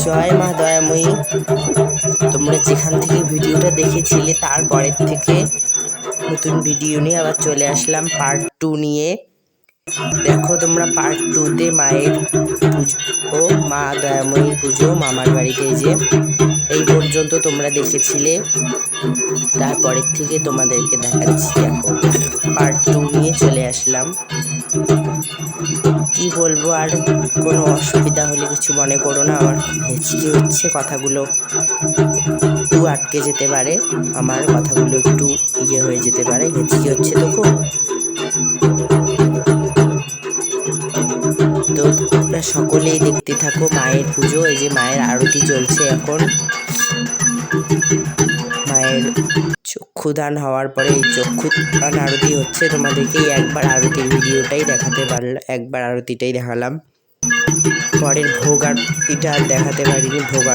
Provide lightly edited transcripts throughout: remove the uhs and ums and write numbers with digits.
জয় মা দয়াময়ী। তোমরা যেখান থেকে ভিডিওটা দেখেছিলে তারপরের থেকে নতুন ভিডিও নিয়ে আবার চলে আসলাম পার্ট 2 নিয়ে। দেখো তোমরা পার্ট 2-তে মায়ের পুজো, মা দয়াময়ীর পুজো মামার বাড়িতে যে এই পর্যন্ত তোমরা দেখেছিলে, তারপরের থেকে তোমাদেরকে দেখাচ্ছি। দেখো পার্ট 2 নিয়ে চলে আসলাম। কি বলবো, আর কোনো অসুবিধা হলে কিছু মনে করো না, আমার হেঁচকি হচ্ছে, কথাগুলো একটু আটকে যেতে পারে, আমার কথাগুলো একটু হয়ে যেতে পারে, হেঁচকি হচ্ছে তো খুব। তো তোমরা সকলেই দেখতে থাকো মায়ের পুজো। এই যে মায়ের আরতি চলছে এখন। মায়ের চক্ষুদান হওয়ার পরে এই চক্ষুদান আরতি হচ্ছে। তোমাদেরকে একবার আরতির ভিডিওটাই দেখাতে পারলাম, একবার আরতিটাই দেখালাম, পরের ভোগ আরতিটা দেখাতে পারিনি। ভোগ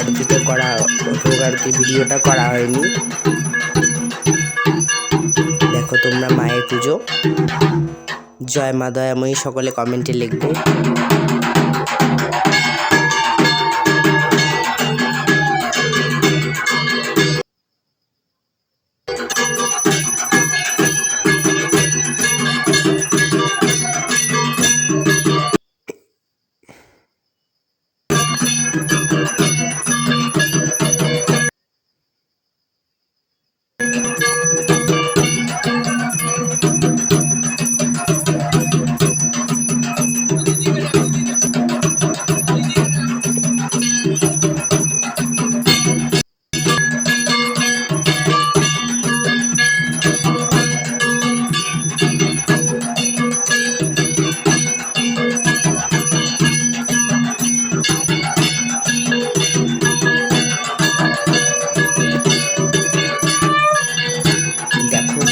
আরতির ভিডিওটা করা হয়নি। দেখো তোমরা মায়ের পুজো। জয় মা দয়াময়ী সকলে কমেন্টে লিখবে।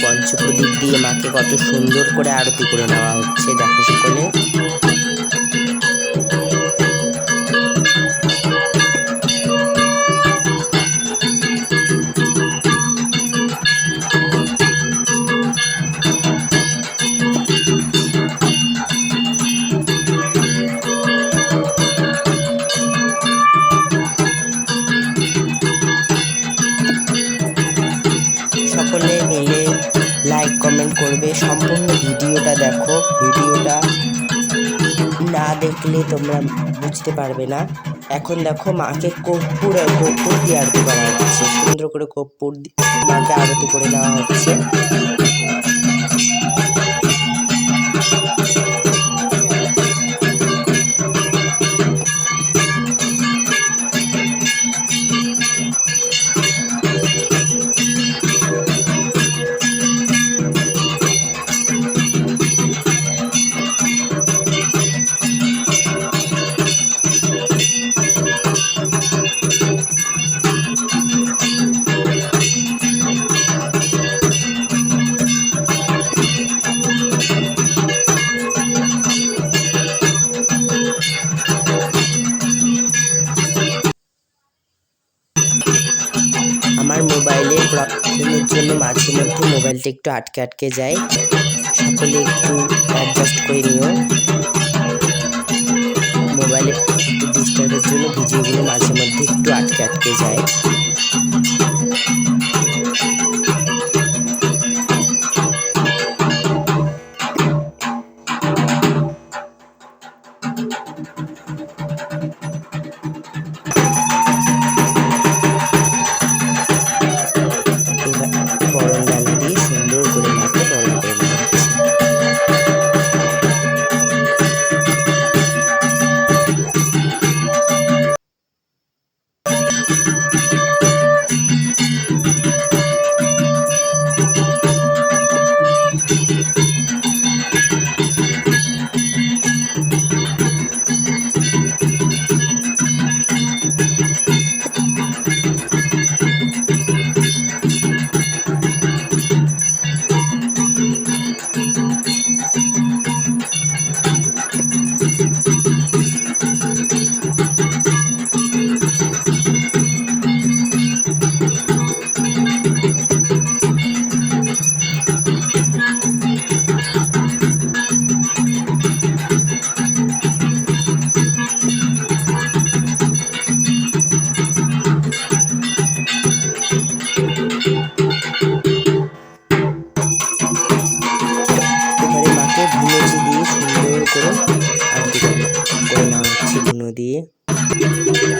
পঞ্চপ্রদীপ দিয়ে মাকে কত সুন্দর করে আরতি করে নেওয়া হচ্ছে। দেখো সকলে। সকলে মিলে লাইক কমেন্ট করবে, সম্পূর্ণ ভিডিওটা দেখো। ভিডিওটা না দেখলে তোমরা বুঝতে পারবে না। এখন দেখো মাকে কর্পূর দিয়ে আরতি করা হচ্ছে, সুন্দর করে কর্পূর মাকে আরতি করে নেওয়া হচ্ছে। আমার মোবাইলের প্রবলেমের জন্য মাঝে মধ্যে মোবাইলটা একটু আটকে যায়, সকলে একটু অ্যাডজাস্ট করে নিও। মোবাইলে একটু ডিস্টার্বের জন্য ভিডিওগুলো মাঝে মধ্যে একটু আটকে যায়। বরণ ডালা দিয়ে সুন্দর করে মাকে বরণ করে নেওয়া হচ্ছে।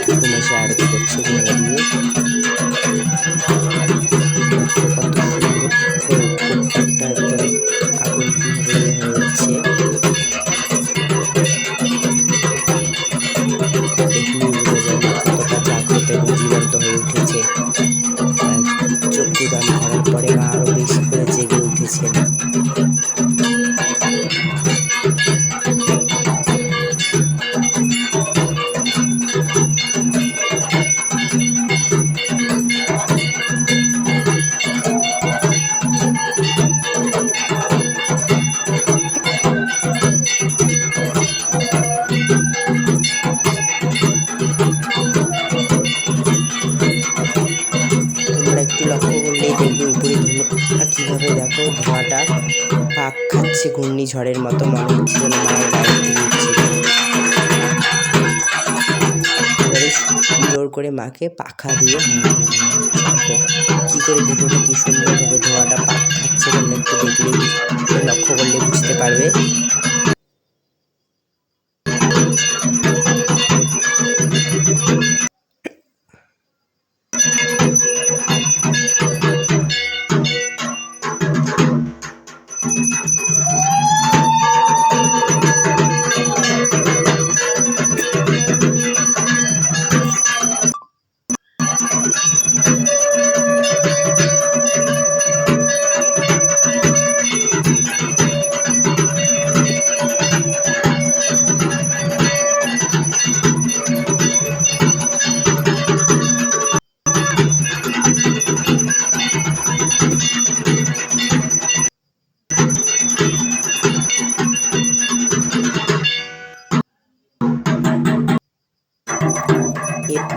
ঠাকুর মাসে আরতি করছে গঙ্গা দিয়ে। দেখো কত সুন্দর প্রত্যেকটা একদম আগুন কিভাবে হয়ে যাচ্ছে, দেখলেই বোঝা যায় মা কতটা জাগ্রত এবং জীবন্ত হয়ে উঠেছে। চক্ষুদান করার পরে মা আরো বেশি করে জেগে উঠেছেন। তোমরা একটু লক্ষ্য করলেই দেখবে উপরে ধোঁয়া কিভাবে, দেখো ধোঁয়াটা পাক খাচ্ছে ঘূর্ণিঝড়ের মতো, মনে হচ্ছে যেন মায়ের বাড়ি থেকে উঠছে। এবারে জোর করে মাকে পাখা দিয়ে দেখো কি করে দুটোটা কি সুন্দরভাবে ধোঁয়াটা পাক খাচ্ছে, তোমরা একটু দেখলেই লক্ষ্য করলে বুঝতে পারবে।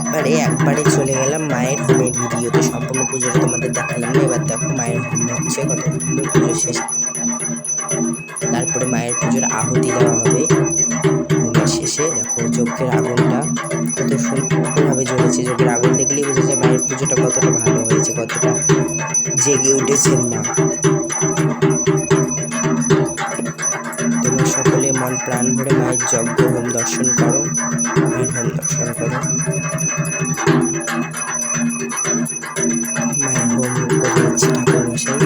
এবারে একবারে চলে গেলাম মায়ের হোমের ভিডিওতে। সম্পূর্ণ পুজোটা তোমাদের দেখালাম না। এবার দেখো মায়ের হোম হচ্ছে, কত সুন্দর পুজো শেষ। তারপরে মায়ের পুজোর আহুতি দেওয়া হবে হোমের শেষে। দেখো যজ্ঞের আগুনটা কত সুন্দরভাবে জ্বলেছে। যজ্ঞের আগুন দেখলেই বোঝা যায় মায়ের পুজোটা কতটা ভালো হয়েছে, কতটা জেগে উঠেছেন মা। তোমরা সকলে মন প্রাণ ভরে মায়ের যজ্ঞ হোম দর্শন করো, মায়ের হোম দর্শন করো। মায়ের হোম করে দিচ্ছে ঠাকুর মশাই।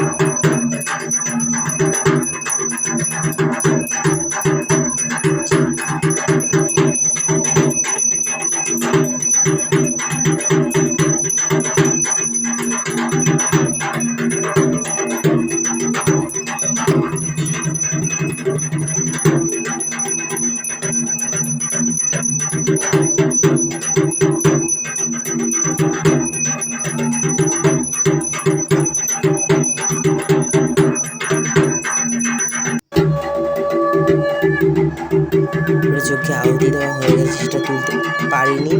চোখে আহুতি দেওয়া হয়ে গেছে, সেটা তুলতে পারিনি।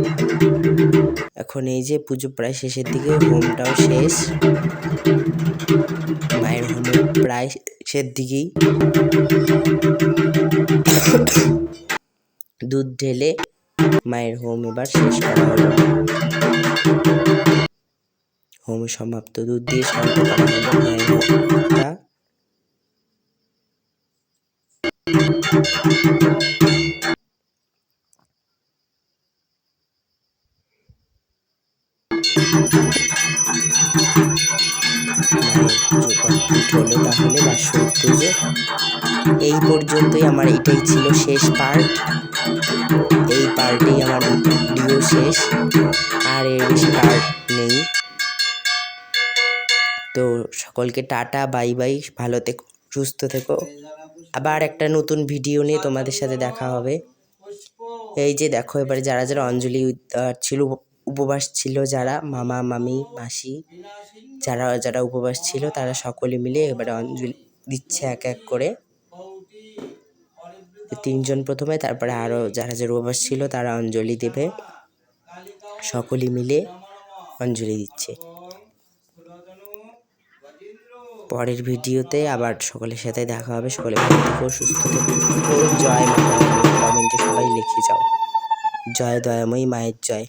এখন এই যে পুজো প্রায় শেষের দিকে, হোমটাও শেষ, মায়ের হোম প্রায় শেষের দিকেই। দুধ ঢেলে মায়ের হোম এবার শেষ করা হলো। হোম সমাপ্ত, দুধ দিয়ে শান্ত করা হলো মায়ের হোমটা। হলো তাহলে বাৎসরিক পুজো এই পর্যন্তই। আমার এটাই ছিল শেষ পার্ট। এই পার্টেই আমার ভিডিও শেষ, আর এর বেশি পার্ট নেই। তো সকলকে টাটা, বাই বাই, ভালো থেকো, সুস্থ থেকো। আবার একটা নতুন ভিডিও নিয়ে তোমাদের সাথে দেখা হবে। এই যে দেখো এবারে যারা যারা অঞ্জলি ছিল, উপবাস ছিল যারা, মামা মামি মাসি, যারা যারা উপবাস ছিল তারা সকলে মিলে এবারে অঞ্জলি দিচ্ছে এক এক করে। 3 জন প্রথমে, তারপরে আরও যারা যারা উপবাস ছিল তারা অঞ্জলি দেবে। সকলে মিলে অঞ্জলি দিচ্ছে। পরের ভিডিওতে আবার সকলের সাথে দেখা হবে। সকলে ভালো থেকো, সুস্থ থেকো। জয় মা, কমেন্টে সবাই লিখে যাও জয় দয়াময়ী মায়ের জয়।